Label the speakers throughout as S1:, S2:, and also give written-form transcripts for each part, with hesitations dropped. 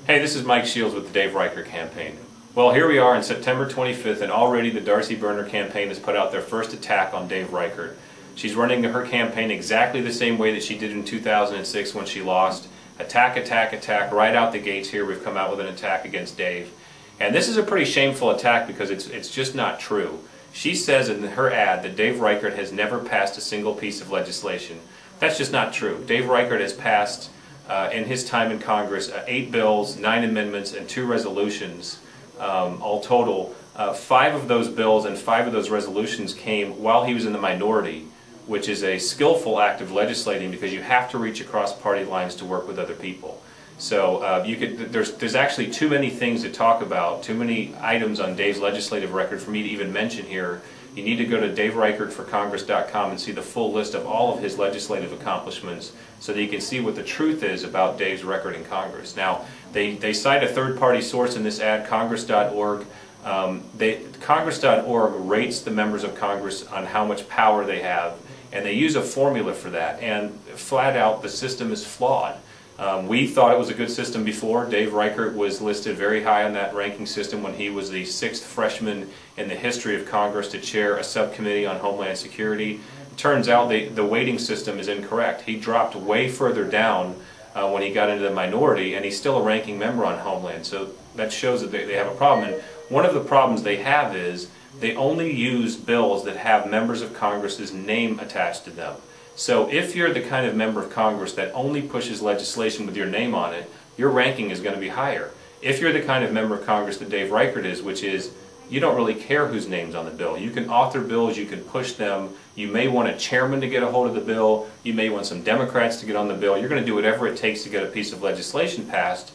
S1: Hey, this is Mike Shields with the Dave Reichert campaign. Well, here we are on September 25th, and already the Darcy Burner campaign has put out their first attack on Dave Reichert. She's running her campaign exactly the same way that she did in 2006 when she lost. Attack, attack, attack, right out the gates here. We've come out with an attack against Dave. And this is a pretty shameful attack because it's just not true. She says in her ad that Dave Reichert has never passed a single piece of legislation. That's just not true. Dave Reichert has passed, in his time in Congress, 8 bills, 9 amendments, and 2 resolutions. All total, 5 of those bills and 5 of those resolutions came while he was in the minority, which is a skillful act of legislating because you have to reach across party lines to work with other people. So there's actually too many things to talk about, too many items on Dave's legislative record for me to even mention here. You need to go to DaveReichertForCongress.com and see the full list of all of his legislative accomplishments so that you can see what the truth is about Dave's record in Congress. Now, they cite a third-party source in this ad, Congress.org. Congress.org rates the members of Congress on how much power they have, and they use a formula for that, and flat out the system is flawed. We thought it was a good system before. Dave Reichert was listed very high on that ranking system when he was the 6th freshman in the history of Congress to chair a subcommittee on Homeland Security. It turns out the weighting system is incorrect. He dropped way further down when he got into the minority, and he's still a ranking member on Homeland. So that shows that they have a problem. And one of the problems they have is they only use bills that have members of Congress's name attached to them. So if you're the kind of member of Congress that only pushes legislation with your name on it, your ranking is going to be higher. If you're the kind of member of Congress that Dave Reichert is, which is you don't really care whose name's on the bill. You can author bills, you can push them, you may want a chairman to get a hold of the bill, you may want some Democrats to get on the bill, you're going to do whatever it takes to get a piece of legislation passed,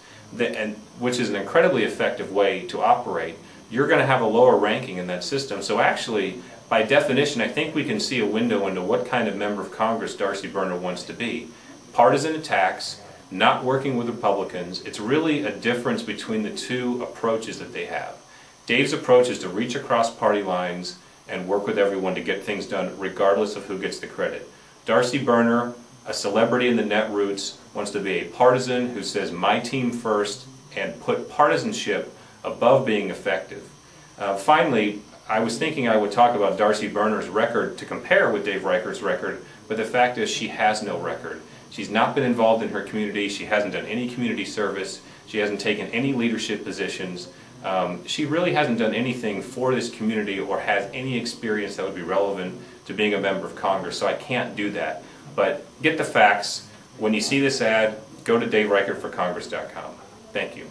S1: which is an incredibly effective way to operate. You're going to have a lower ranking in that system. So actually, by definition, I think we can see a window into what kind of member of Congress Darcy Burner wants to be. Partisan attacks, not working with Republicans, it's really a difference between the two approaches that they have. Dave's approach is to reach across party lines and work with everyone to get things done regardless of who gets the credit. Darcy Burner, a celebrity in the netroots, wants to be a partisan who says my team first and put partisanship above being effective. Finally, I was thinking I would talk about Darcy Burner's record to compare with Dave Reichert's record, but the fact is she has no record. She's not been involved in her community, she hasn't done any community service, she hasn't taken any leadership positions, she really hasn't done anything for this community or has any experience that would be relevant to being a member of Congress, so I can't do that. But get the facts. When you see this ad, go to DaveReichertForCongress.com. Thank you.